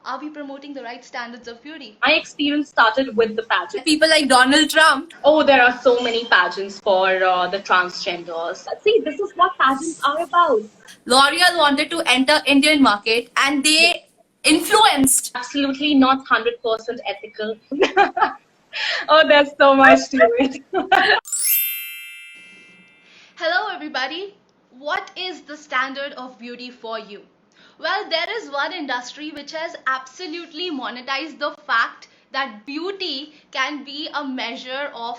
Are we promoting the right standards of beauty? My experience started with the pageant. People like Donald Trump. Oh, there are so many pageants for the transgenders. See, this is what pageants are about. L'Oreal wanted to enter Indian market and they influenced. Absolutely not 100% ethical. Oh, there's so much to it. Hello everybody. What is the standard of beauty for you? Well, there is one industry which has absolutely monetized the fact that beauty can be a measure of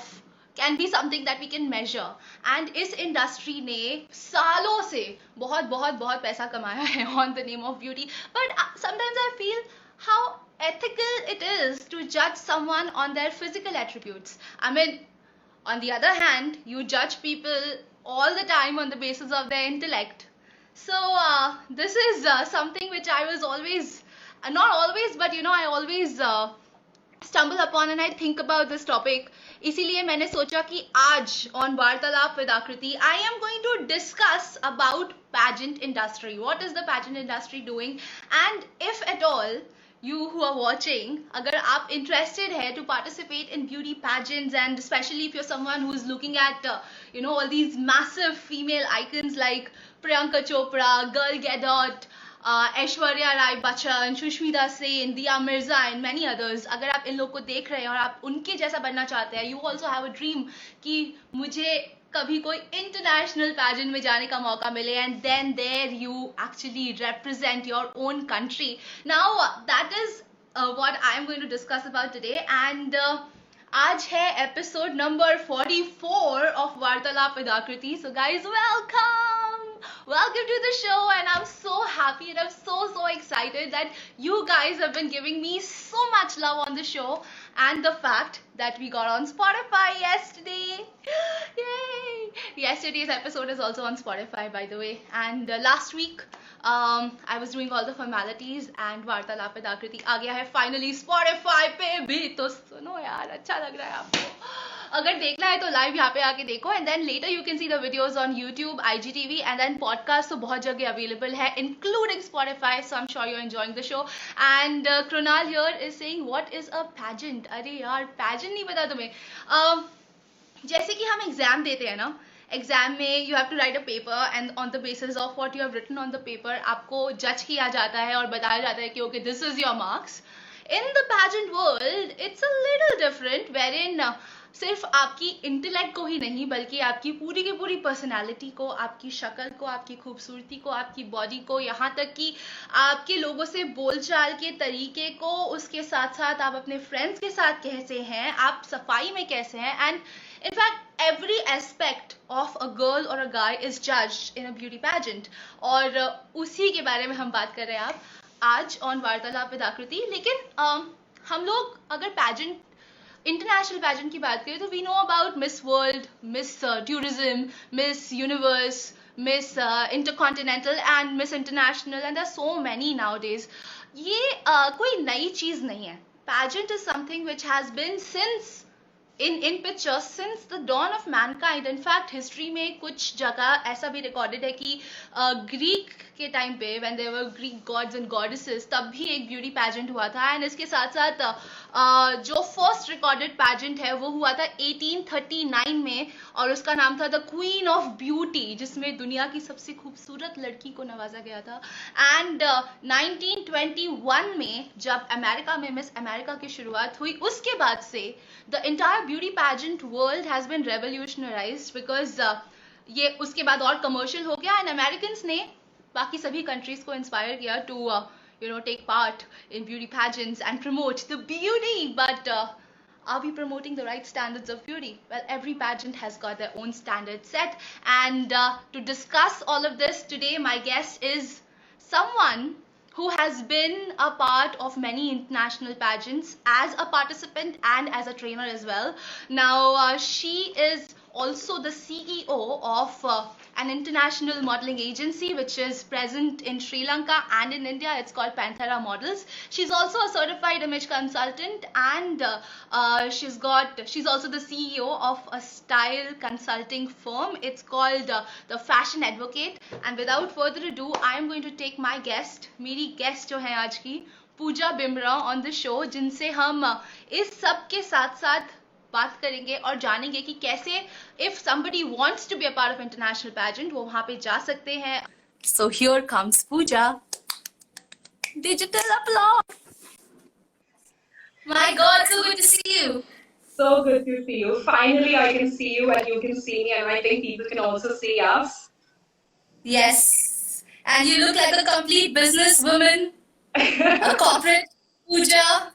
can be something that we can measure, and इस industry ने सालों से बहुत बहुत बहुत पैसा कमाया है on the name of beauty. But sometimes I feel how ethical it is to judge someone on their physical attributes. I mean, on the other hand, you judge people all the time on the basis of their intellect. So this is something which I was always, not always, but I always stumble upon and I think about this topic. इसीलिए मैंने सोचा कि आज on वार्तालाप with Akriti, I am going to discuss about pageant industry. What is the pageant industry doing? And if at all you who are watching, अगर आप interested है to participate in beauty pageants, and especially if you're someone who is looking at all these massive female icons like Priyanka Chopra, Girl Gadot, Aishwarya Rai Bachchan, Sushmita Sen, दिया Mirza and many others, अगर आप इन लोग को देख रहे हैं और आप उनके जैसा बनना चाहते हैं, you also have a dream कि मुझे कभी कोई इंटरनेशनल पैजेंट में जाने का मौका मिले, and then there you actually represent your own country. Now that is what I am going to discuss about today. And आज है episode number 44 of Vartalap with Akriti. So guys, welcome to the show, and I'm so happy and I'm so excited that you guys have been giving me so much love on the show, and the fact that we got on Spotify yesterday. Yay! Yesterday's episode is also on Spotify, by the way, and last week I was doing all the formalities and वार्तालाप with आकृति आ गया है finally Spotify पे भी. तो सुनो यार, अच्छा लग रहा है आपको? अगर देखना है तो लाइव यहाँ पे आके देखो, and then later you can see the videos on YouTube, IGTV, and then podcast तो बहुत जगह अवेलेबल है including Spotify. So I am sure you are enjoying the show. And Krunal here is saying what is a pageant. अरे यार, pageant नहीं पता तुम्हें? जैसे कि हम एग्जाम देते हैं ना, एग्जाम में you have to write a paper, and on the basis of what you have written on the paper आपको जज किया जाता है और बताया जाता है कि okay, this is your marks. In the pageant world it's a little different, wherein सिर्फ आपकी इंटेलेक्ट को ही नहीं बल्कि आपकी पूरी की पूरी पर्सनालिटी को, आपकी शक्ल को, आपकी खूबसूरती को, आपकी बॉडी को, यहाँ तक कि आपके लोगों से बोलचाल के तरीके को, उसके साथ साथ आप अपने फ्रेंड्स के साथ कैसे हैं, आप सफाई में कैसे हैं, and in fact every aspect of a girl or a guy is judged in a beauty pageant. और उसी के बारे में हम बात कर रहे हैं आज ऑन वार्तालाप विद आकृति. लेकिन हम लोग अगर पैजेंट, इंटरनेशनल पैजेंट की बात करें तो we know about Miss World, Miss Tourism, Miss Universe, Miss Intercontinental and Miss International, and there are so many nowadays. ये कोई नई चीज नहीं है. Pageant is something which has been since in pictures since the dawn of mankind. In fact, history में कुछ जगह ऐसा भी recorded है कि ग्रीक के टाइम पे when there were Greek gods and goddesses, तब भी एक beauty pageant हुआ था. एंड इसके साथ साथ जो फर्स्ट recorded pageant है वो हुआ था 1839 में, और उसका नाम था द क्वीन ऑफ ब्यूटी, जिसमें दुनिया की सबसे खूबसूरत लड़की को नवाजा गया था. एंड 1921 में जब अमेरिका में मिस अमेरिका की शुरुआत हुई, उसके बाद से the entire beauty pageant world has been revolutionized because ये उसके बाद और कमर्शियल हो गया, एंड अमेरिकन्स ने बाकी सभी कंट्रीज को इंस्पायर किया to take part in beauty pageants and promote the beauty. But are we promoting the right standards of beauty? Well, every pageant has got their own standard set, and to discuss all of this today, my guest is someone who has been a part of many international pageants as a participant and as a trainer as well. Now, she is also the CEO of an international modeling agency which is present in Sri Lanka and in India. It's called Panthera Models. She's also a certified image consultant, and she's also the CEO of a style consulting firm. It's called the Fashion Advocate. And without further ado, I am going to take my guest, मेरी guest जो है आज की, पूजा Bimra on the show, जिनसे हम इस सब के साथ साथ बात करेंगे और जानेंगे कि कैसे if somebody wants to be a part of international pageant वो वहाँ पे जा सकते हैं. So here comes Pooja. Digital applause. My God, so good to see you. So good to see you. Finally, I can see you and you can see me, and I think people can also see us. Yes. And you look like a complete businesswoman, a corporate Pooja.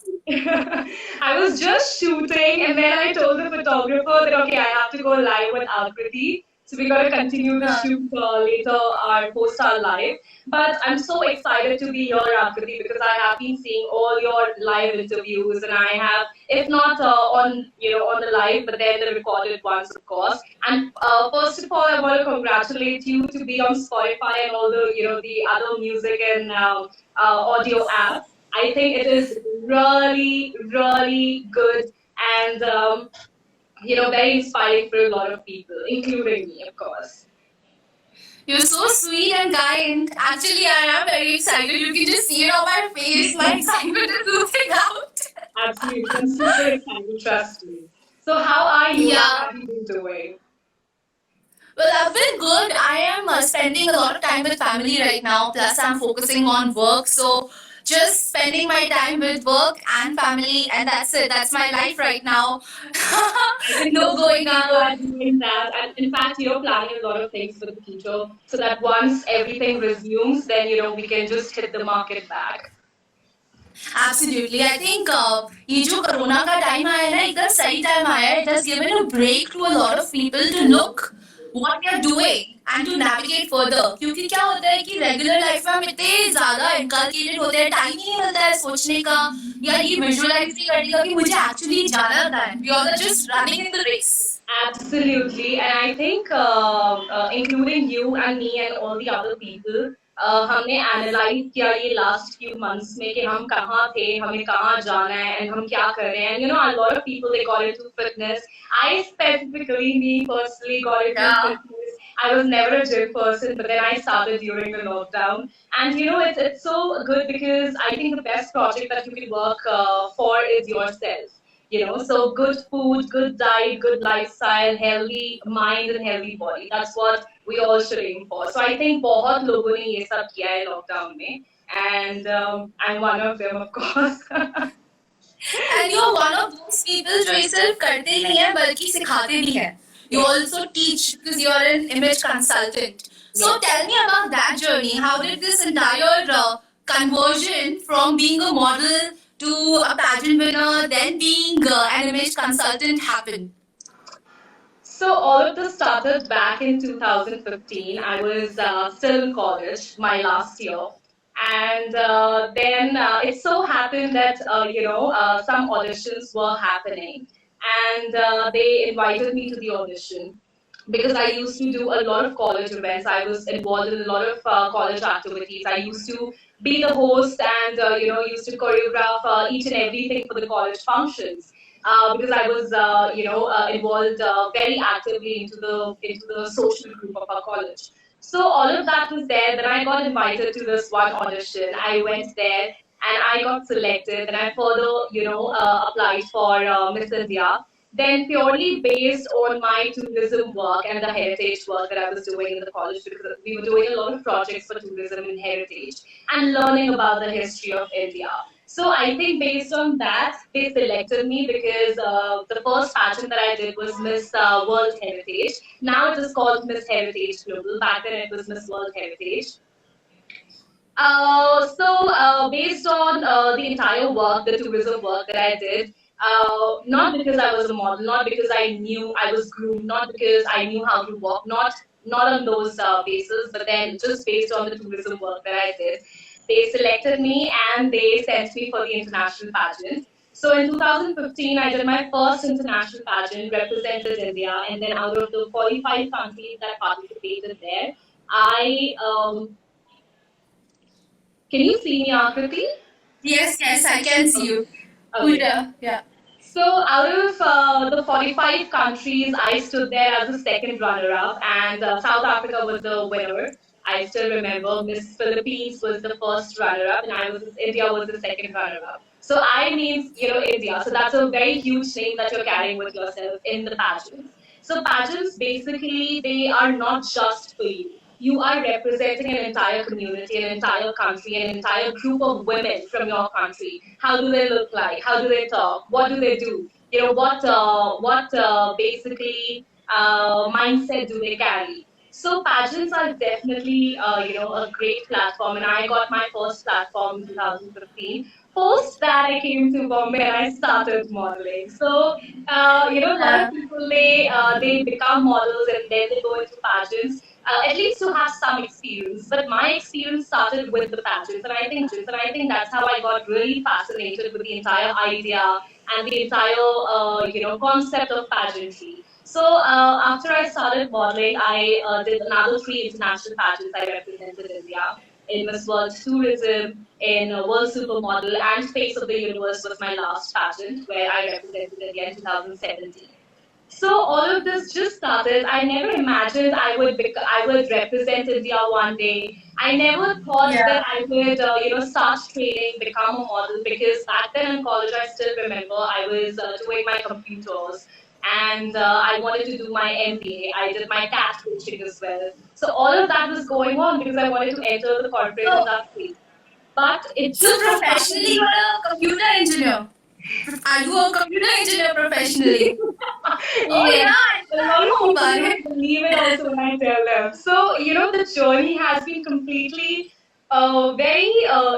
I was just shooting, and then I told the photographer that okay, I have to go live with Akriti. So we got to continue the shoot later, our post our live. But I'm so excited to be here, Akriti, because I have been seeing all your live interviews, and I have, if not on on the live, but then the recorded ones, of course. And first of all, I want to congratulate you to be on Spotify and all the the other music and audio apps. I think it is really, really good and very inspiring for a lot of people, including me, of course. You're so sweet and kind. Actually, I am very excited. You can just see it on my face. My excitement is oozing out. Absolutely, I'm super excited. Trust me. So, how are you? Yeah. How have you been doing? Well, I've been good. I am spending a lot of time with family right now. Plus, I'm focusing on work. So, just spending my time with work and family, and that's it. That's my life right now. No going You out. are doing that, and in fact, you're planning a lot of things for the future, so that once everything resumes, then we can just hit the market back. Absolutely. I think ये जो corona का time आया है ना एकदम सही time आया है. It has given a break to a lot of people to look what they are doing and to navigate further. क्योंकि क्या होता है कि रेगुलर लाइफ में हम इतने ज्यादा इनकलकेटेड होते हैं, टाइम ही नहीं मिलता है सोचने का या ये विजुअलाइज भी करने का कि मुझे एक्चुअली जाना है. We all are just running in the race. Absolutely, and I think including you and me and all the other people, हमने एनालाइज किया ये लास्ट फ्यू मंथ्स में कि हम कहाँ थे, हमें कहाँ जाना है, and हम क्या कर रहे हैं. And a lot of people they got into fitness. I specifically, me personally, got into fitness. I was never a gym person, but then I started during the lockdown. And it's so good because I think the best project that you can work for is yourself. So good food, good diet, good lifestyle, healthy mind and healthy body. That's what we all should aim for. So I think बहुत लोगों ने ये सब किया है lockdown में, and I'm one of them, of course. And you're one of those people जो ये सिर्फ करते ही नहीं है बल्कि सिखाते भी हैं. You also teach because you're an image consultant. So tell me about that journey. How did this entire conversion from being a model to a pageant winner, then being an image consultant happen? So all of this started back in 2015. I was still in college, my last year. And then it so happened that, some auditions were happening. And they invited me to the audition because I used to do a lot of college events. I was involved in a lot of college activities. I used to be the host and used to choreograph each and everything for the college functions. Because I was involved very actively into the social group of our college. So all of that was there. Then I got invited to this one audition. I went there and I got selected. And I further applied for Miss India. Then purely based on my tourism work and the heritage work that I was doing in the college, because we were doing a lot of projects for tourism and heritage and learning about the history of India. So I think based on that, they selected me because the first pageant that I did was Miss World Heritage. Now it is called Miss Heritage Global. Back then it was Miss World Heritage. Based on the entire work, the tourism work that I did, not because I was a model, not because I knew I was groomed, not because I knew how to walk, not on those bases, but then just based on the tourism work that I did, they selected me and they sent me for the international pageant. So in 2015, I did my first international pageant, represented India, and then out of the 45 countries that participated there, I can you see me, Akriti? Yes, I can see you. Okay. Yeah. So out of the 45 countries, I stood there as the second runner-up, and South Africa was the winner. I still remember Miss Philippines was the first runner-up, and India was the second runner-up. So I means India. So that's a very huge name that you're carrying with yourself in the pageants. So pageants basically they are not just for you. You are representing an entire community, an entire country, an entire group of women from your country. How do they look like? How do they talk? What do they do? What basically mindset do they carry? So pageants are definitely, a great platform, and I got my first platform in 2015. Post that, I came to Bombay and I started modeling. So, a lot of people they become models and then they go into pageants. At least to have some experience, but my experience started with the pageants, and I think that's how I got really fascinated with the entire idea and the entire, concept of pageantry. So after I started modeling, I did another three international pageants. I represented India in Miss World Tourism, in World Supermodel, and Face of the Universe was my last pageant where I represented India in 2017. So all of this just started. I never imagined I would represent India one day. I never thought that I would start training, become a model, because back then in college I still remember I was doing my computers and I wanted to do my MBA. I did my CAT coaching as well. So all of that was going on because I wanted to enter the corporate industry. But it So just so professionally, you're happened. a computer engineer. Are you a computer engineer professionally? Oh Yeah, yeah, a lot of no, people Bharat. don't believe it also when I tell them. So the journey has been completely very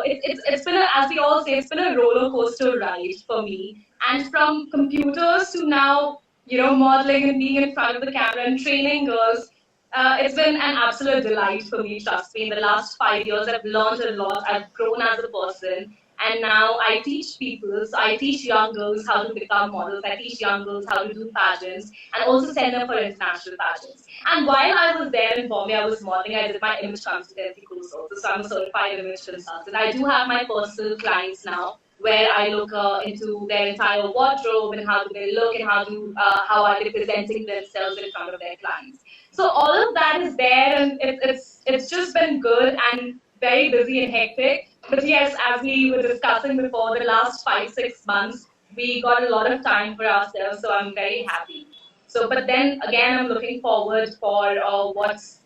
it's been as we all say, it's been a roller coaster ride for me. And from computers to now, modeling and being in front of the camera and training girls. It's been an absolute delight for me, trust me. In the last 5 years, I've learned a lot. I've grown as a person. And now I teach people, so I teach young girls how to become models, I teach young girls how to do pageants, and also send them for international pageants. And while I was there in Bombay, I was modeling, I did my image consultancy course also, so I'm a certified image consultant. I do have my personal clients now, where I look into their entire wardrobe and how do they look and how are they presenting themselves in front of their clients. So all of that is there, and it's just been good and very busy and hectic. But yes, as we were discussing before, the last 5 6 months, we got a lot of time for ourselves. So I'm very happy. So, but then again, I'm looking forward for what's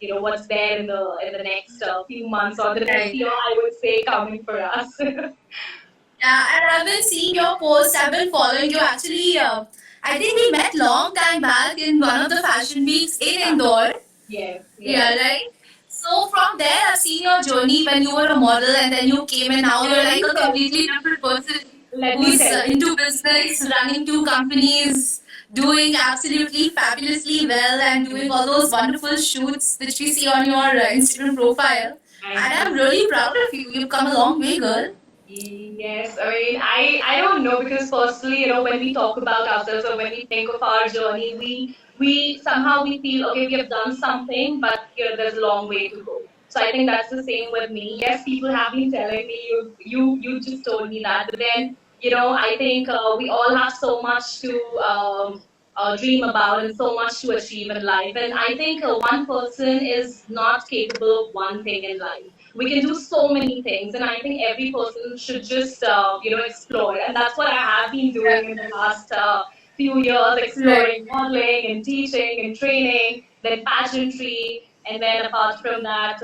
there in the next few months or the next Right. year, I would say, coming for us. And I've been seeing your posts. I've been following you. Actually, I think we met long time back in one of the fashion weeks in Indore. Yes, Yeah, yes. right. So from there, I've seen your journey when you were a model, and then you came, and now And you're let like me a tell completely different person let me who's tell you. into business, running two companies, doing absolutely fabulously well, and doing all those wonderful shoots which we see on your Instagram profile. I And know. I'm really proud of you. You've come a long way, girl. Yes, I mean, I don't know because personally, when we talk about ourselves or when we think of our journey, we somehow we feel okay, we have done something, but there's a long way to go. So I think that's the same with me. Yes, people have been telling me you just told me that, but then I think we all have so much to dream about and so much to achieve in life. And I think one person is not capable of one thing in life. We can do so many things, and I think every person should just explore, and that's what I have been doing in the last few years, Right. exploring modeling and teaching and training, then pageantry, and then apart from that,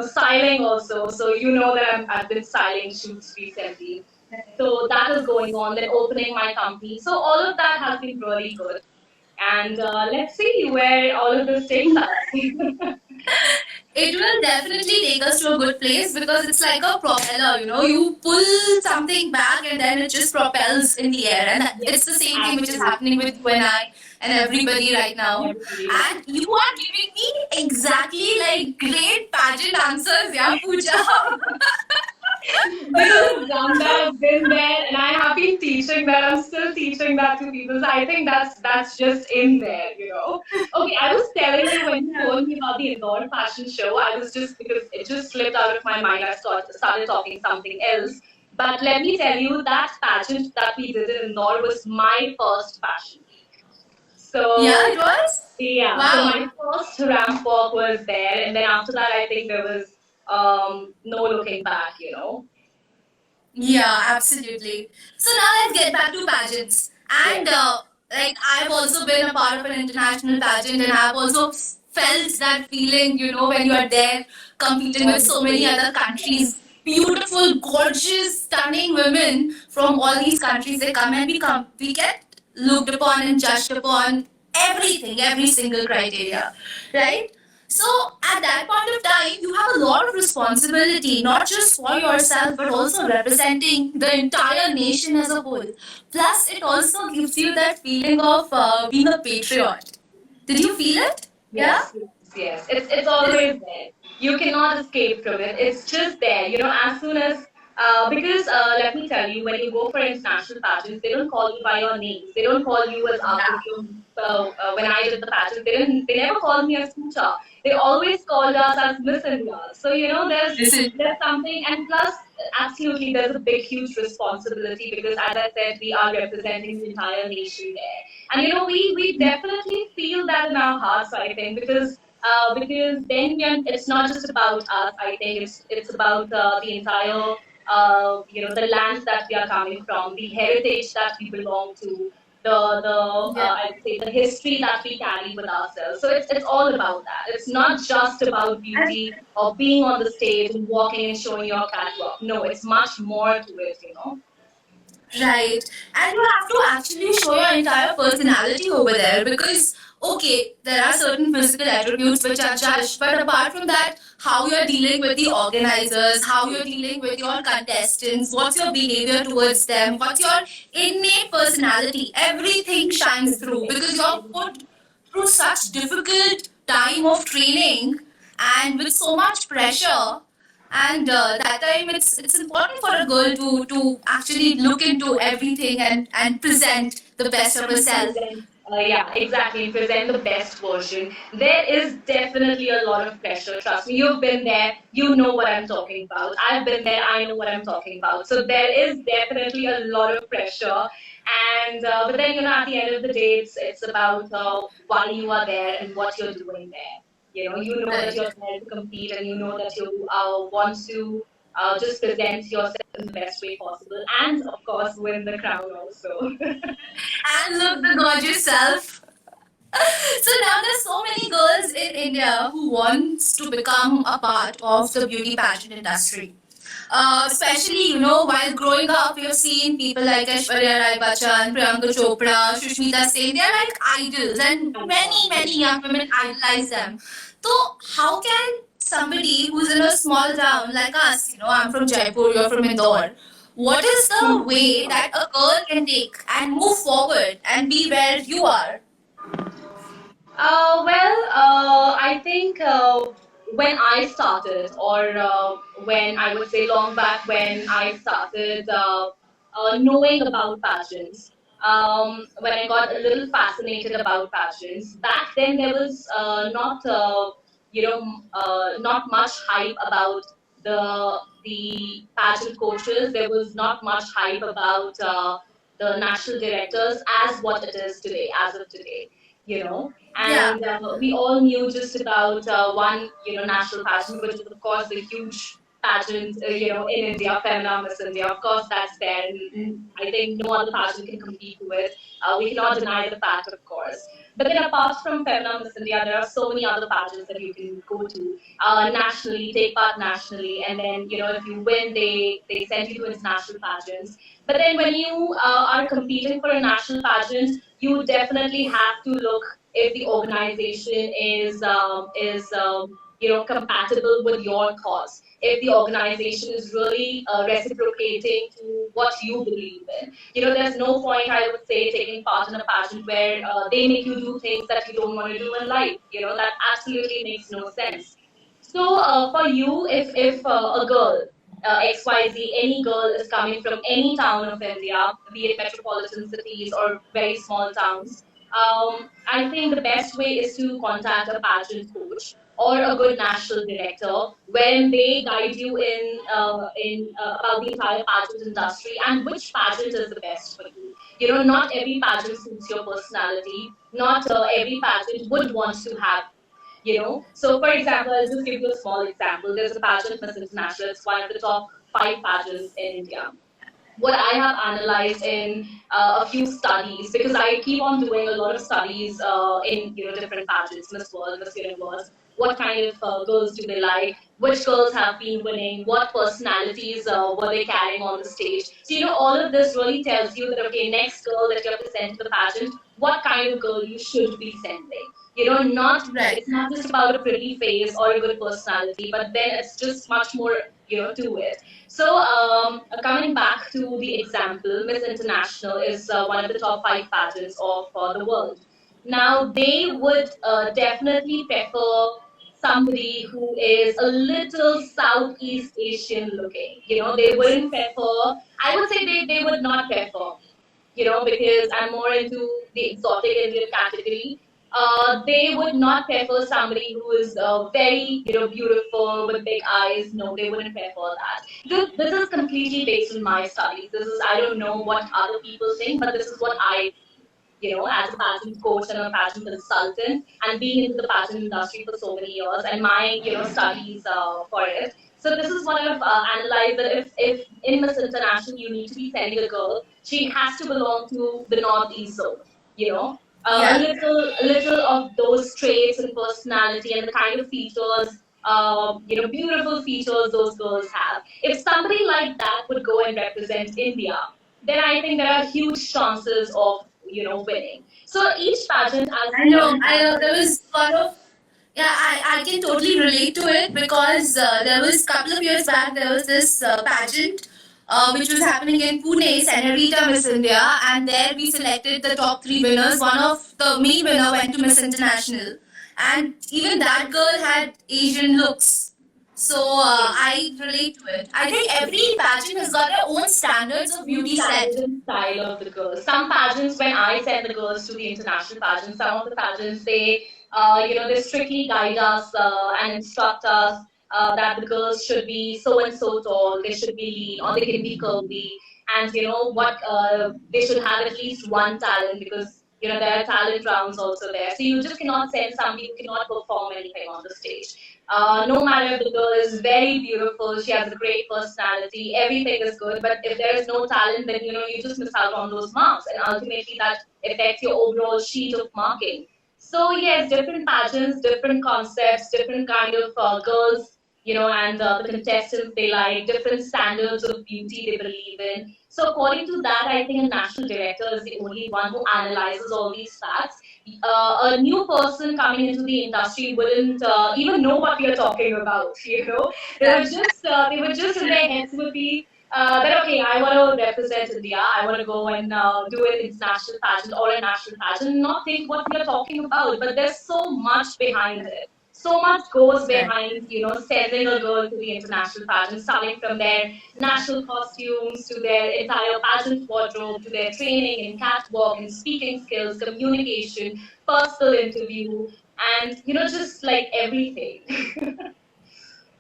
styling also. So that I've been styling shoots recently. So that is going on. Then opening my company. So all of that has been really good. And let's see where all of this takes us. It will definitely take us to a good place because it's like a propeller, you pull something back and then it just propels in the air. And Yes, it's the same thing which is absolutely. happening with you and I and everybody right now. Everybody, right? And you are giving me exactly like great pageant answers, yeah, Pooja. Because I've done that, I've been there, and I have been teaching that. I'm still teaching that to people. So I think that's just in there. Okay, I was telling you when you told me about the Indore fashion show, I was just because it just slipped out of my mind. I started talking something else. But let me tell you that pageant that we did in Indore was my first fashion week. So It was? yeah, so my first ramp walk was there, and then after that, I think there was no looking back. Yeah, absolutely. So now let's get back to pageants. And Yes. like I've also been a part of an international pageant, and I've also felt that feeling, when you are there competing with so many other countries. Beautiful, gorgeous, stunning women from all these countries. They come and we get looked upon and judged upon everything, every single criteria, right? So at that point of time, you have a lot of responsibility, not just for yourself, but also representing the entire nation as a whole. Plus, it also gives you that feeling of being a patriot. Did you feel it? Yeah? Yes, yes, yes. It's always there. You cannot escape from it. It's just there. As soon as because let me tell you, when you go for international pageants, they don't call you by your names. They don't call you as Akriti. When I did the pageant, they never called me as Pooja. They always called us as Miss India. So Listen. there's something, and plus, absolutely, there's a big, huge responsibility because, as I said, we are representing the entire nation there. And we definitely feel that in our hearts, I think, because then it's not just about us. I think it's about the entire the lands that we are coming from, the heritage that we belong to, the Yeah. I'd say the history that we carry with ourselves. So it's all about that. It's not just about beauty or being on the stage and walking and showing your catwalk. No, it's much more to it. Right. And you have to actually show your entire personality over there because, okay, there are certain physical attributes which are judged, but apart from that, how you're dealing with the organizers, how you're dealing with your contestants, what's your behavior towards them, what's your innate personality, everything shines through because you're put through such difficult time of training and with so much pressure and that time it's important for a girl to actually look into everything and present the best of And herself. present, yeah, exactly, present the best version. There is definitely a lot of pressure. Trust me, you've been there, you know what I'm talking about. I've been there, I know what I'm talking about. So there is definitely a lot of pressure. And but then at the end of the day, it's about why you are there and what you're doing there. You know that Right. you're there to compete, and you know that you want to just present yourself in the best way possible, and of course win the crown also. And look the gorgeous self. So now there's so many girls in India who wants to become a part of the beauty pageant industry. Especially, while growing up, we have seen people like Aishwarya Rai Bachchan, Priyanka Chopra, Shushmita Sen. They're like idols, and many, many young women idolize them. So, how can somebody who's in a small town like us, I'm from Jaipur, you're from Indore, what is the way that a girl can take and move forward and be where you are? I think when I started, or when I would say long back when I started knowing about pageants, when I got a little fascinated about pageants, back then there was not much hype about the pageant coaches. There was not much hype about the national directors as what it is today, as of today. You know, Yeah. and we all knew just about one national pageant, which is of course the huge pageant in India, Femina Miss India. Of course, that's there, and I think no other pageant can compete with. We cannot deny the fact, of course. But then apart from Femina Miss India, there are so many other pageants that you can go to nationally, take part nationally, and then if you win, they send you to international pageants. But then when you are competing for a national pageant, you definitely have to look if the organization is compatible with your cause. If the organization is really reciprocating to what you believe in. There's no point, I would say, taking part in a pageant where they make you do things that you don't want to do in life. That absolutely makes no sense. So, for you, if a girl, XYZ, any girl is coming from any town of India, be it metropolitan cities or very small towns, I think the best way is to contact a pageant coach or a good national director when they guide you in about the entire pageant industry and which pageant is the best for you. Not every pageant suits your personality. Not every pageant would want to have. So for example, I'll just give you a small example. There's a pageant, Miss International. It's one of the top 5 pageants in India. What I have analyzed in a few studies, because I keep on doing a lot of studies in different pageants, Miss World, Miss Universe. What kind of girls do they like? Which girls have been winning? What personalities were they carrying on the stage? So all of this really tells you that okay, next girl that you have to send to the pageant, what kind of girl you should be sending. Not Right. It's not just about a pretty face or a good personality, but then it's just much more to it. So, coming back to the example, Miss International is one of the top 5 pageants of the world. Now, they would definitely prefer somebody who is a little Southeast Asian looking. They wouldn't prefer, I would say they would not prefer, because I'm more into the exotic Indian category. They would not prefer somebody who is very, beautiful with big eyes. No, they wouldn't prefer that. This is completely based on my studies. I don't know what other people think, but this is what I, as a pageant coach and a pageant consultant, and being into the pageant industry for so many years, and my, studies for it. So this is what I've analyzed, that if in Miss International you need to be sending a girl, she has to belong to the Northeast zone. You know, Yeah. a little of those traits and personality and the kind of features, beautiful features those girls have. If somebody like that would go and represent India, then I think there are huge chances of winning. So each pageant, as I we know, all I know, know. There was one of Yeah, I can totally relate to it because there was a couple of years back there was this pageant which was happening in Pune, Senorita Miss India, and there we selected the top three winners. One of the main winner went to Miss International, and even that girl had Asian looks. So I relate to it. I think every pageant has got their own standards of beauty set. standard and style of the girls. Some pageants, when I send the girls to the international pageants, some of the pageants they strictly guide us and instruct us that the girls should be so and so tall, they should be lean, or they can be curvy, and they should have at least one talent, because there are talent rounds also there. So you just cannot send somebody who cannot perform anything on the stage. No matter if the girl is very beautiful, she has a great personality, everything is good, but if there is no talent, then you just miss out on those marks, and ultimately that affects your overall sheet of marking. So yes, different pageants, different concepts, different kind of girls, and the contestants they like, different standards of beauty they believe in. So according to that, I think a national director is the only one who analyzes all these facts. A new person coming into the industry wouldn't even know what we are talking about. They were just in their heads would be that okay, I want to represent India. I want to go and do an international pageant or a national pageant. Not think what we are talking about, but there's so much behind it. So much goes behind, sending a girl to the international pageant, starting from their national costumes to their entire pageant wardrobe to their training in catwalk and speaking skills, communication, personal interview, and just like everything.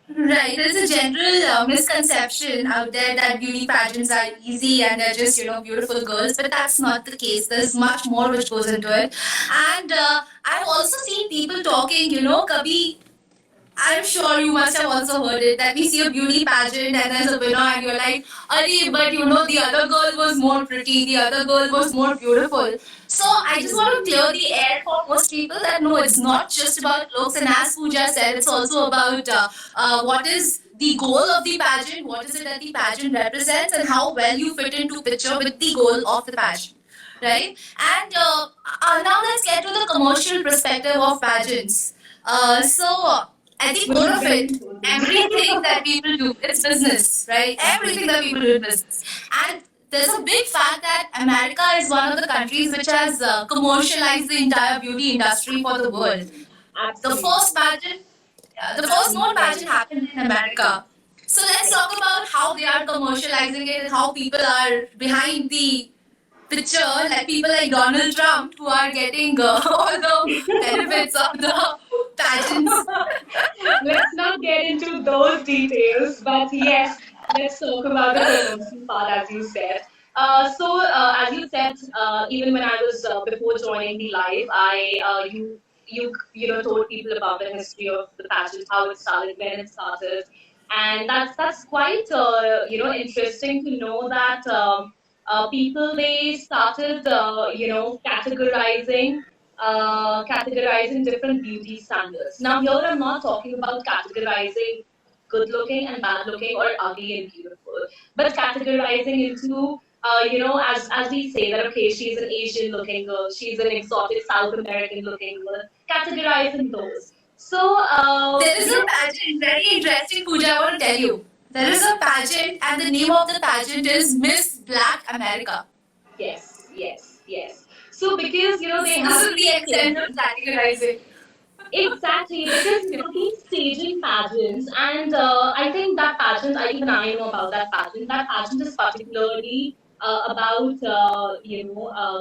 Right, there's a general misconception out there that beauty pageants are easy and they're just, beautiful girls, but that's not the case. There's much more which goes into it. And I've also seen people talking, kabhi I'm sure you must have also heard it that we see a beauty pageant and there's a winner and you're like, Arey, but the other girl was more pretty, the other girl was more beautiful. So I just want to clear the air for most people that no, it's not just about looks, and as Pooja said, it's also about what is the goal of the pageant, what is it that the pageant represents, and how well you fit into picture with the goal of the pageant. Right? And now let's get to the commercial perspective of pageants. At the core of it, everything that people do, it's business, right? Everything that people do is business. And there's a big fact that America is one of the countries which has commercialized the entire beauty industry for the world. The Absolutely. first pageant, the first known pageant happened in America. So let's talk about how they are commercializing it, how people are behind the picture, like people like Donald Trump who are getting all the benefits of the pageants. Let's not get into those details, but yes, let's talk about the promotion part, as you said. As you said, even when I was before joining the live, I you told people about the history of the pageant, how it started, when it started, and that's quite interesting to know that people they started categorizing different beauty standards. Now here I'm not talking about categorizing good looking and bad looking or ugly and beautiful, but categorizing into as we say that okay, she's an Asian looking girl, she's an exotic South American looking girl, categorizing those. There is a pageant, very interesting, Pooja, I want to tell you. There is a pageant, and the name of the pageant is Miss Black America. Yes, yes, yes. So because they This have is the extent of categorizing. exactly, because these staging pageants, and I think that pageant, even I know about that pageant. That pageant is particularly about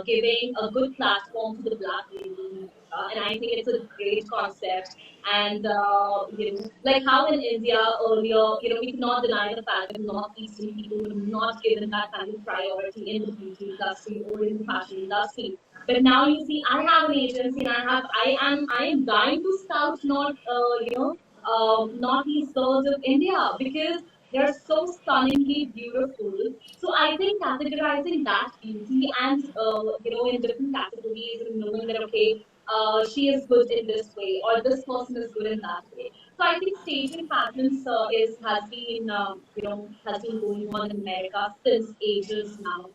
giving a good platform to the Black lady in America, and I think it's a great concept. And like how in India earlier, we cannot deny the fact that Northeastern people were not given that kind of priority in the beauty industry or in the fashion industry. But now you see, I have an agency, and I am dying to scout northeast girls of India because they're so stunningly beautiful. So I think categorizing that beauty and in different categories and knowing that okay, she is good in this way or this person is good in that way. So I think staging patterns is has been going on in America since ages now,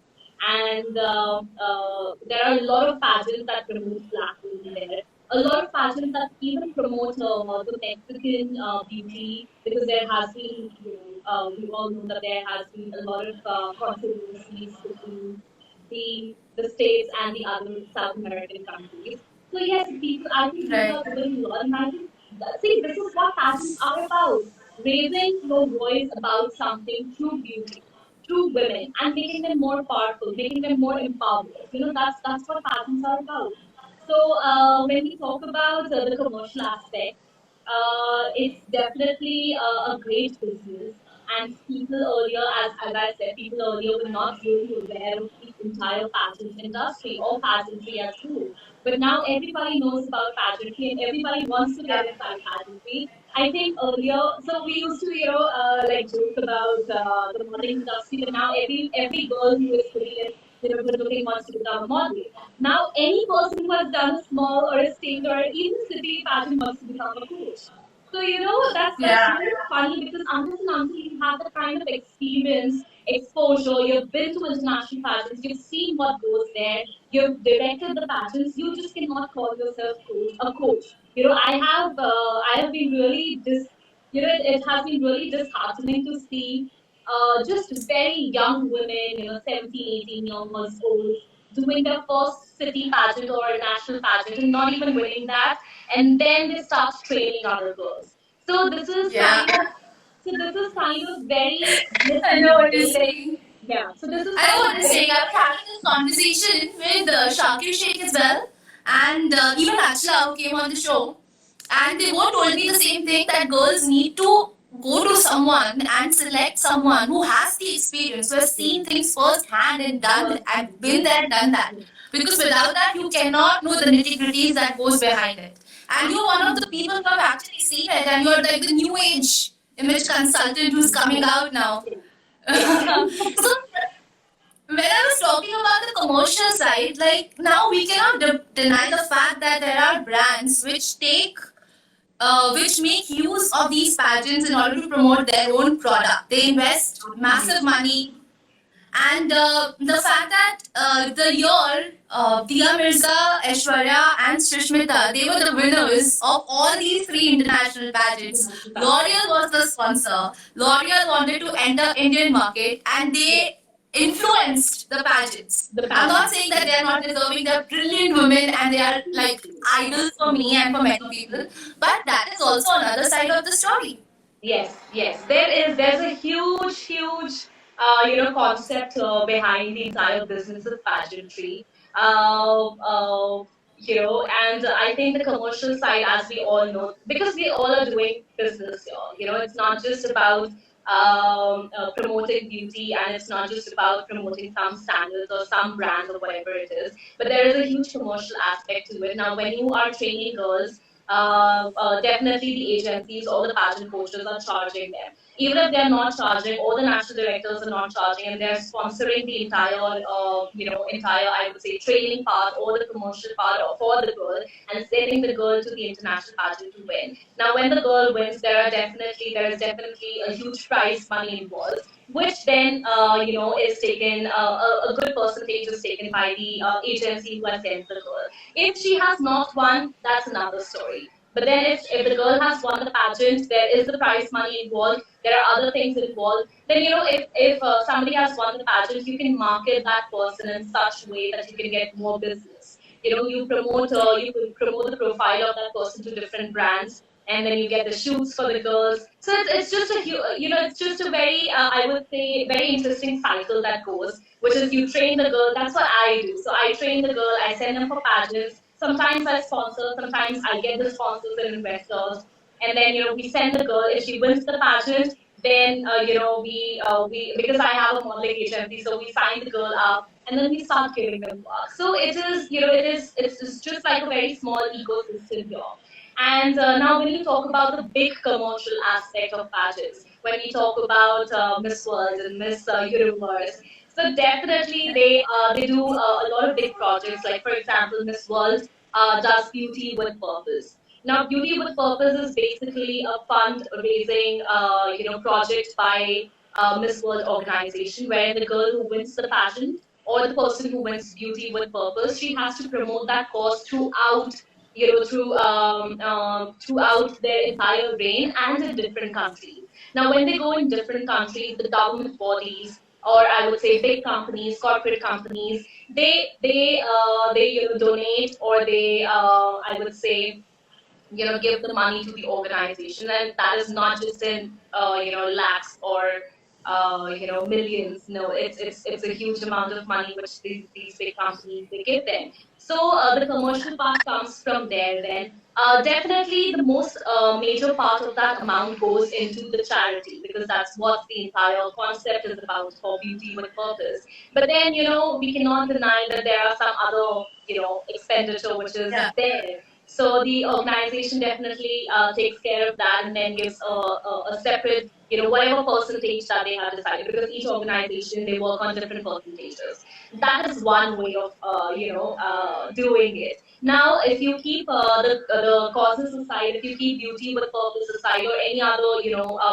and there are a lot of pageants that promote Black women there. A lot of pageants that even promote the Mexican beauty because there has been, we all know that there has been a lot of controversies between the states and the other South American countries. So yes, people, I think people Right. are doing a lot, and I think see this is what pageants are about: raising your voice about something through beauty, through women, and making them more powerful, making them more empowered. That's what pageants are about. So when we talk about the commercial aspect, it's definitely a great business. And people earlier, as I said, people earlier were not really aware of the entire pageant industry or pageantry as a whole. But now everybody knows about pageantry and everybody wants to get inside pageantry. I think earlier, so we used to, like joke about the modeling industry, but now every girl who is pretty and good looking wants to become a model. Now any person who has done a small or a state or even city pageant wants to become a coach. So that's Yeah. really funny because unless and until you have that kind of experience, exposure, you've been to international pageants, you've seen what goes there, you've directed the pageants, you just cannot call yourself a coach. I have been really it has been really disheartening to see just very young women, 17, 18 years old, doing their first city pageant or a national pageant and not even winning that, and then they start training other girls. So this is Yeah. kind of very I know what you're misleading. saying. Yeah. So this is I know kind what of you're saying. very I was having this conversation with Shakir Sheikh as well, and even Achla who came on the show, and they both told me the same thing that girls need to go to someone and select someone who has the experience, who has seen things firsthand and done and been there and done that. Because without that, you cannot know the nitty gritties that goes behind it. And you're one of the people who have actually seen it, and you're like the new age image consultant who's coming out now. So when I was talking about the commercial side, like now we cannot deny the fact that there are brands which make use of these pageants in order to promote their own product. They invest massive money, and the fact that the year Tia Mirza, Aishwarya, and Shrishmita, they were the winners of all these three international pageants. L'Oreal was the sponsor. L'Oreal wanted to enter Indian market, and they influenced the pageants. the I'm not pageant. saying that they're not deserving. They're brilliant women, and they are like idols for me and for many people. But that is also another side of the story. Yes, yes. There's a huge concept behind the entire business of pageantry. Uh, uh, and I think the commercial side, as we all know, because we all are doing business here. It's not just about promoting beauty, and it's not just about promoting some standards or some brand or whatever it is, but there is a huge commercial aspect to it. Now, when you are training girls, definitely the agencies or the pageant coaches are charging them. Even if they're not charging, or the national directors are not charging, and they're sponsoring the entire, I would say, training part or the commercial part for the girl, and sending the girl to the international pageant to win. Now, when the girl wins, there is definitely a huge prize money involved, which then is taken, a good percentage is taken by the agency who has sent the girl. If she has not won, that's another story. But then if the girl has won the pageant, there is the prize money involved. There are other things involved. Then if somebody has won the pageant, you can market that person in such a way that you can get more business. You can promote the profile of that person to different brands, and then you get the shoots for the girls. So it's just it's just a very, I would say, very interesting cycle that goes, which is you train the girl. That's what I do. So I train the girl, I send them for pageants. Sometimes I sponsor, sometimes I get the sponsors and investors, and then we send the girl. If she wins the pageant, then we because I have a modeling agency, so we sign the girl up, and then we start giving them work. So it is, it's just like a very small ecosystem here. And now, when you talk about the big commercial aspect of pageants, when we talk about Miss World and Miss Universe, so definitely they do a lot of big projects. Like for example, Miss World does Beauty with Purpose. Now, Beauty with Purpose is basically a fundraising project by Miss World organization, where the girl who wins the pageant or the person who wins Beauty with Purpose, she has to promote that cause throughout their entire reign and in different countries. Now, when they go in different countries, the government bodies, or I would say big companies, corporate companies, they donate, or they I would say give the money to the organization, and that is not just in lakhs or millions. No, it's a huge amount of money which these big companies they give them. So the commercial part comes from there. Then definitely the most major part of that amount goes into the charity, because that's what the entire concept is about for Beauty with Purpose. But then we cannot deny that there are some other expenditure which is there. So the organization definitely takes care of that, and then gives a separate, whatever percentage that they have decided, because each organization they work on different percentages. That is one way of doing it. Now, if you keep the causes aside, if you keep Beauty with Purpose aside, or any other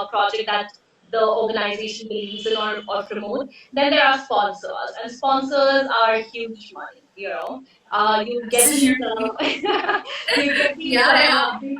project that the organization believes in, or promote, then there are sponsors, and sponsors are huge money. You get these you get these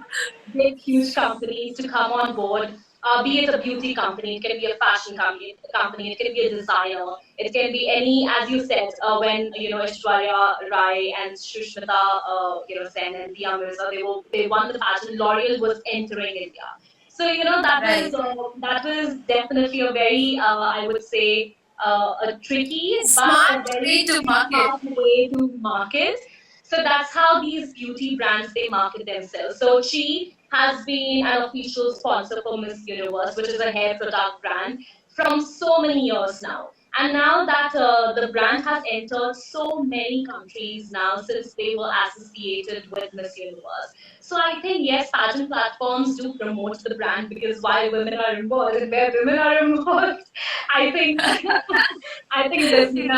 big, huge companies to come on board. Be it a beauty company, it can be a fashion company, it can be a designer, it can be any, as you said, when Aishwarya Rai and Shushmita, Sen and Dia Mirza, they won the pageant. L'Oreal was entering India, so that was definitely a very, I would say, a tricky but a very smart way to market. So that's how these beauty brands they market themselves. So Chi has been an official sponsor for Miss Universe, which is a hair product brand, from so many years now. And now that the brand has entered so many countries now since they were associated with Miss Universe. So I think yes, pageant platforms do promote the brand, because while women are involved and where women are involved, I think I think this is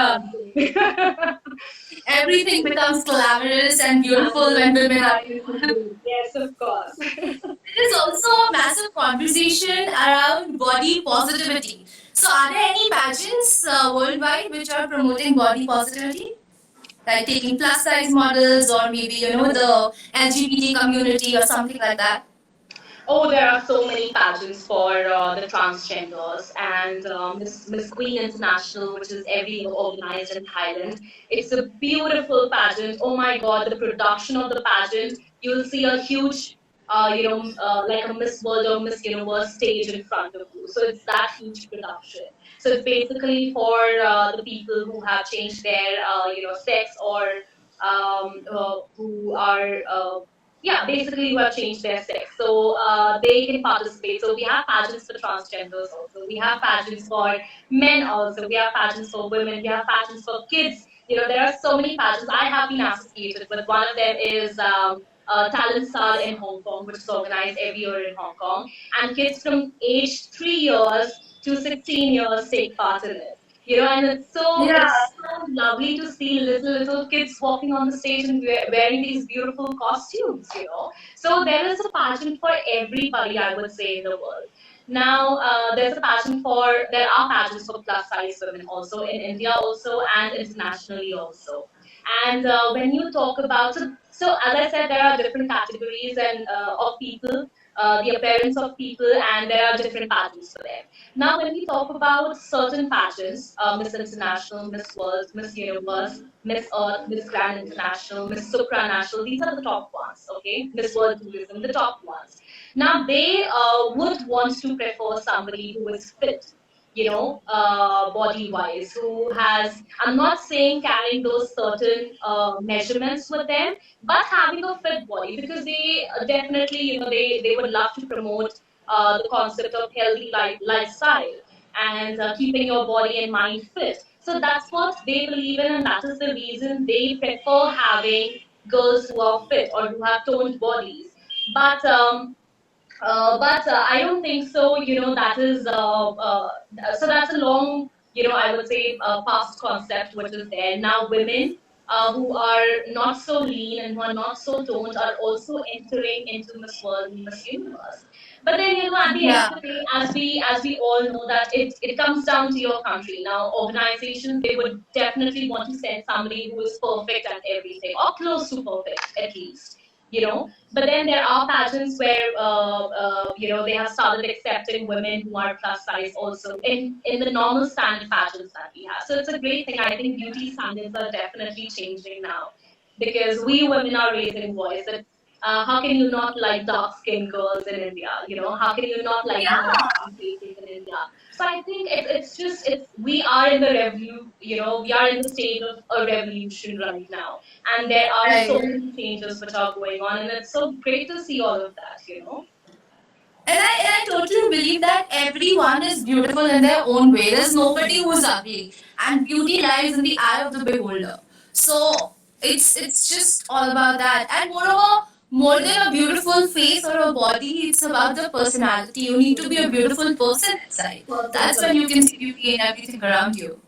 everything becomes glamorous and beautiful when women are involved. Yes, of course. There's also a massive conversation around body positivity. So, are there any pageants worldwide which are promoting body positivity? Like taking plus size models, or maybe the LGBT community or something like that? Oh, there are so many pageants for the transgenders, and Miss Queen International, which is every year organized in Thailand. It's a beautiful pageant. Oh my God, the production of the pageant, you'll see a huge, like a Miss World or Miss Universe stage in front of you. So it's that huge production. So it's basically for the people who have changed their, sex, or who are yeah, basically who have changed their sex. So they can participate. So we have pageants for transgenders also. We have pageants for men also. We have pageants for women. We have pageants for kids. There are so many pageants. I have been associated with. One of them is Talent Star in Hong Kong, which is organized every year in Hong Kong. And kids from age 3 years to 16 years take part in it. And it's so lovely to see little kids walking on the stage and wearing these beautiful costumes. So there is a pageant for everybody, I would say, in the world. Now, there are pageants for plus size women also in India also and internationally also. And when you talk about, so as I said, there are different categories and of people, the appearance of people, and there are different pageants for them. Now, when we talk about certain pageants, Miss International, Miss World, Miss Universe, Miss Earth, Miss Grand International, Miss Supranational, these are the top ones, okay? Miss World Tourism, the top ones. Now, they would want to prefer somebody who is fit, body wise, who has, I'm not saying carrying those certain measurements with them, but having a fit body because they definitely, they would love to promote the concept of healthy lifestyle and keeping your body and mind fit. So that's what they believe in, and that is the reason they prefer having girls who are fit or who have toned bodies. But I don't think so. That is so that's a long, I would say, past concept which is there. Now, women who are not so lean and who are not so toned are also entering into Miss World and Miss Universe. But then, at the end of Yeah. the day, as we all know, that it comes down to your country. Now, organizations, they would definitely want to send somebody who is perfect at everything or close to perfect at least. But then there are pageants where they have started accepting women who are plus size also in the normal standard pageants that we have. So it's a great thing. I think beauty standards are definitely changing now because we women are raising voice that how can you not like dark skinned girls in India? How can you not like more brown faces in India? So I think it's we are in the we are in the stage of a revolution right now, and there are so Right. many changes which are going on, and it's so great to see all of that. And I totally believe that everyone is beautiful in their own way. There's nobody who's ugly. And beauty lies in the eye of the beholder. So it's just all about that. And moreover, more than a beautiful face or a body, it's about the personality. You need to be a beautiful person inside. Person That's when you can see beauty in everything around you.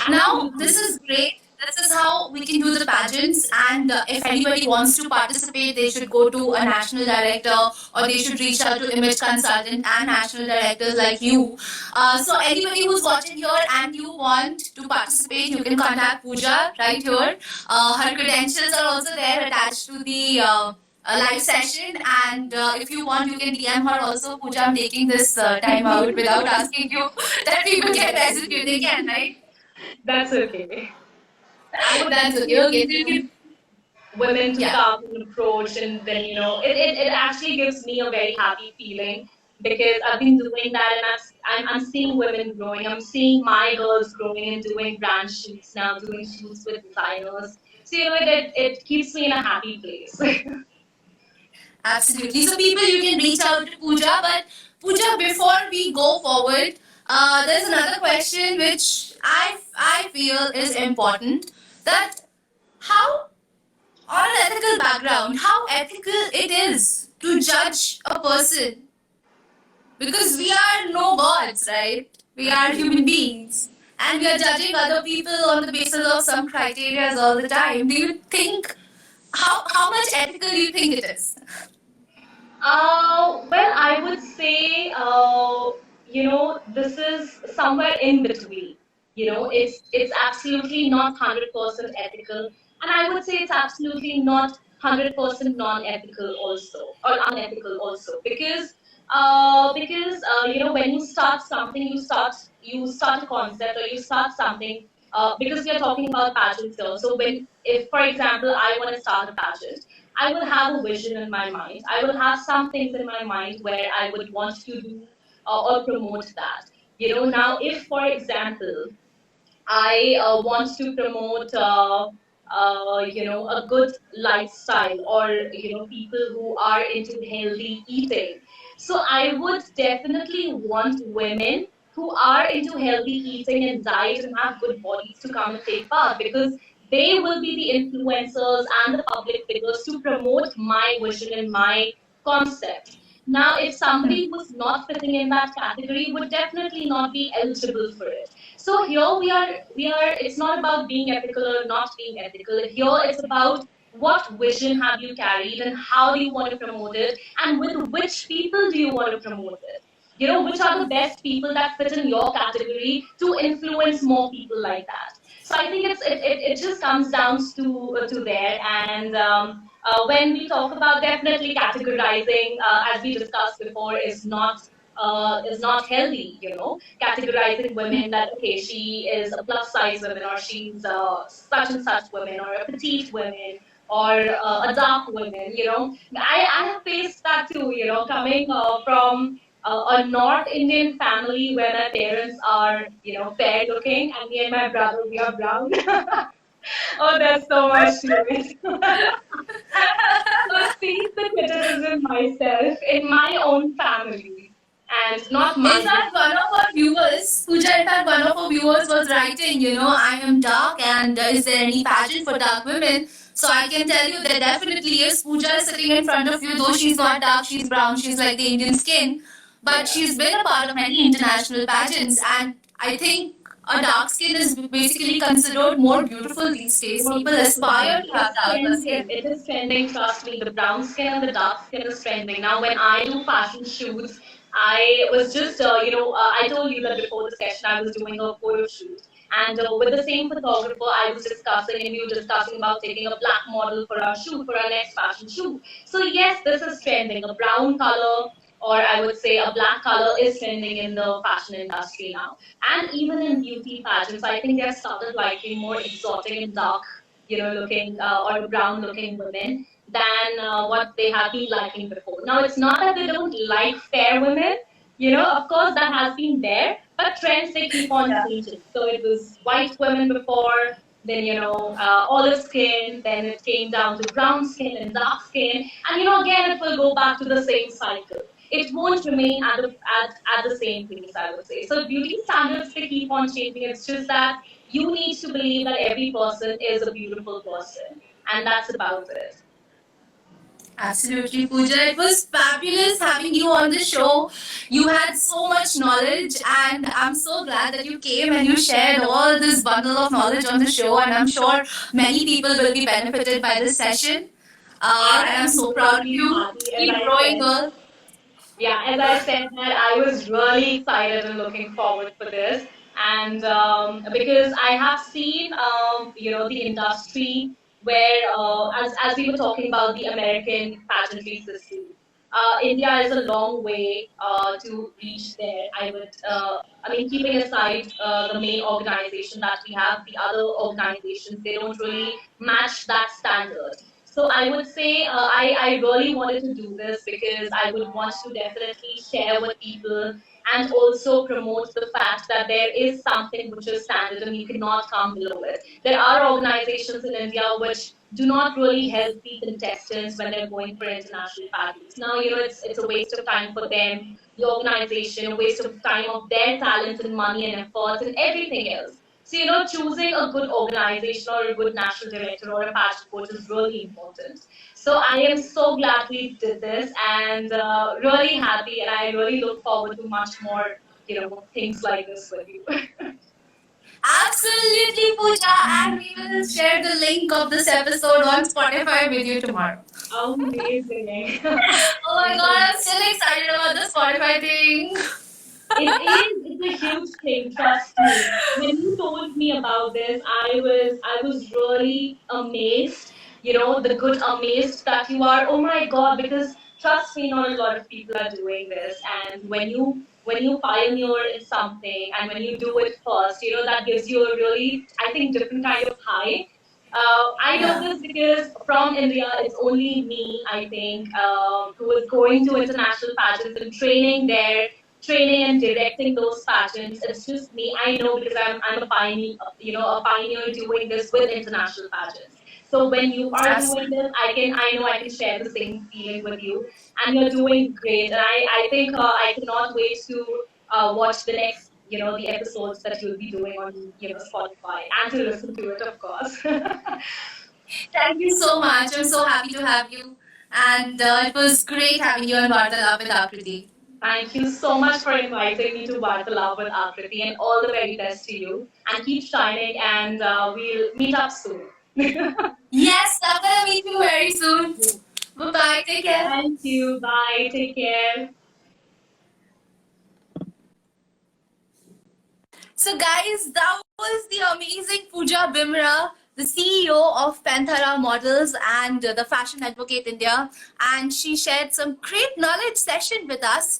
Now, this absolutely. is great. This is how we can do the pageants. And if anybody wants to participate, they should go to a national director or they should reach out to image consultant and national directors like you. So anybody who's watching here and you want to participate, you can contact Pooja right here. Her credentials are also there attached to the a live session, and if you want you can DM her also. Pooja, I'm taking this time out without asking you that people can message you. They can, right? That's okay. I would That's okay. definitely Okay, so you can, women to yeah. come and approach, and then it actually gives me a very happy feeling because I've been doing that, and I'm seeing women growing. I'm seeing my girls growing and doing brand shoots now, doing shoots with designers. So it keeps me in a happy place. Absolutely. So, people, you can reach out to Pooja. But, Pooja, before we go forward, there's another question which I feel is important. That how, on an ethical background, how ethical it is to judge a person, because we are no gods, right? We are human beings. And we are judging other people on the basis of some criteria all the time. Do you think, how much ethical do you think it is? Well, I would say, this is somewhere in between. It's absolutely not 100% ethical, and I would say it's absolutely not 100% non-ethical also, or unethical also, because when you start something, you start a concept or you start something. Because we are talking about pageants here. So if for example, I want to start a pageant, I will have a vision in my mind. I will have some things in my mind where I would want to do or promote that. Now if, for example, I want to promote. a good lifestyle, or people who are into healthy eating. So I would definitely want women who are into healthy eating and diet and have good bodies to come and take part, because they will be the influencers and the public figures to promote my vision and my concept. Now, if somebody who's not fitting in that category would definitely not be eligible for it. So here we are, it's not about being ethical or not being ethical. Here it's about what vision have you carried and how do you want to promote it, and with which people do you want to promote it. Which are the best people that fit in your category to influence more people like that. So I think it just comes down to there. And when we talk about, definitely categorizing, as we discussed before, is not healthy. Categorizing women that, okay, she is a plus size woman, or she's such and such woman, or a petite woman, or a dark woman. I have faced that too. Coming from a North Indian family where my parents are, fair looking, and me and my brother, we are brown. Oh, there's so much to it. So I've faced the criticism myself in my own family, and not In mine. fact, one of our viewers, Pooja, in fact, one of our viewers was writing, I am dark, and is there any pageant for dark women? So I can tell you that definitely is. Pooja is sitting in front of you, though she's not dark, she's brown, she's like the Indian skin. But she's been a part of many international pageants, and I think a dark skin is basically considered more beautiful these days. More People beautiful. aspire to have It's darker trending. skin. It is trending. Trust me, the brown skin and the dark skin is trending. Now, when I do fashion shoots, I was just, I told you that before the session, I was doing a photo shoot. And with the same photographer, I was discussing, and we were discussing about taking a black model for our shoot, for our next fashion shoot. So, yes, this is trending. A brown color, or I would say a black color, is trending in the fashion industry now. And even in beauty pageants, I think they have started liking more exotic and dark, looking, or brown looking women than what they have been liking before. Now, it's not that they don't like fair women. Of course, that has been there, but trends, they keep on changing. So it was white women before, then, olive skin, then it came down to brown skin and dark skin, and, again, it will go back to the same cycle. It won't remain at the same place, I would say. So beauty standards, they keep on changing. It's just that you need to believe that every person is a beautiful person, and that's about it. Absolutely, Pooja. It was fabulous having you on the show. You had so much knowledge, and I'm so glad that you came and you shared all this bundle of knowledge on the show. And I'm sure many people will be benefited by this session. And I'm I'm so proud of really you. happy, as Keep I growing, said. girl. Yeah, as I said, that I was really excited and looking forward for this, and because I have seen, the industry where, as we were talking about the American pageantry system, India is a long way to reach there. I mean, keeping aside the main organization that we have, the other organizations, they don't really match that standard. So I would say, I really wanted to do this because I would want to definitely share with people, and also promote the fact that there is something which is standard and you cannot come below it. There are organizations in India which do not really help the contestants when they're going for international pageants. Now, it's a waste of time for them, the organization, a waste of time of their talent and money and efforts and everything else. So, choosing a good organization or a good national director or a pageant coach is really important. So, I am so glad we did this, and really happy, and I really look forward to much more, things like this with you. Absolutely, Pooja. And we will share the link of this episode on Spotify with you tomorrow. Amazing. Oh my god, I'm still excited about the Spotify thing. It is. It's a huge thing. Trust me. When you told me about this, I was really amazed. The good amazed that you are. Oh my God! Because trust me, not a lot of people are doing this. And when you pioneer in something, and when you do it first, that gives you a really, I think, different kind of high. I know Yeah. this because from India, it's only me, I think, who is going to international pageants and training there training and directing those pageants. It's just me. I know because I'm a pioneer, a pioneer doing this with international pageants. So when you are doing this, I know I can share the same feeling with you, and you're doing great. And I think I cannot wait to watch the next, the episodes that you'll be doing on, Spotify, and to listen to it, of course. Thank you so much. I'm so happy to have you. And it was great having you on Vartalap with Akriti. Thank you so much for inviting me to Vartalap with Akriti, and all the very best to you. And keep shining, and we'll meet up soon. Yes, I'm gonna meet you very soon. Bye bye. Take care. Thank you. Bye. Take care. So, guys, that was the amazing Pooja Bimra, the CEO of Panthera Models and the Fashion Advocate India, and she shared some great knowledge session with us.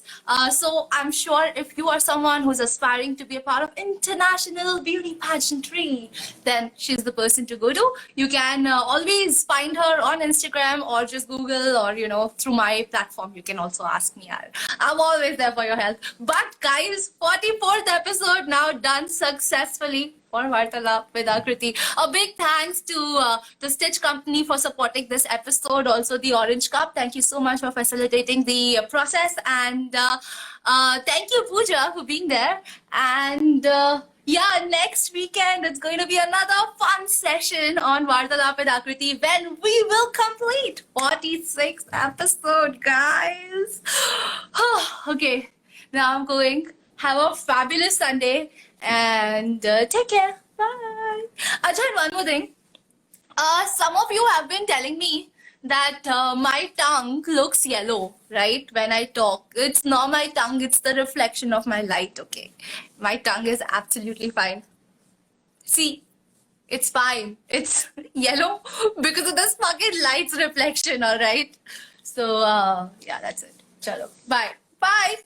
So, I'm sure if you are someone who's aspiring to be a part of international beauty pageantry, then she's the person to go to. You can always find her on Instagram or just Google, or through my platform. You can also ask me. I'm always there for your help. But guys, 44th episode now done successfully for Vartalap with Akriti. A big thanks to the Stitch Company for supporting this episode. Also the Orange Cup. Thank you so much for facilitating the process. And thank you, Pooja, for being there. And yeah, next weekend it's going to be another fun session on Vartalap with Akriti when we will complete 46th episode, guys. Okay, now I'm going. Have a fabulous Sunday and take care. Bye. Ajay, one more thing. Some of you have been telling me that my tongue looks yellow, right? When I talk, it's not my tongue, it's the reflection of my light, okay? My tongue is absolutely fine. See, it's fine. It's yellow because of this fucking light's reflection, all right? So, yeah, that's it. Chalo. Bye. Bye.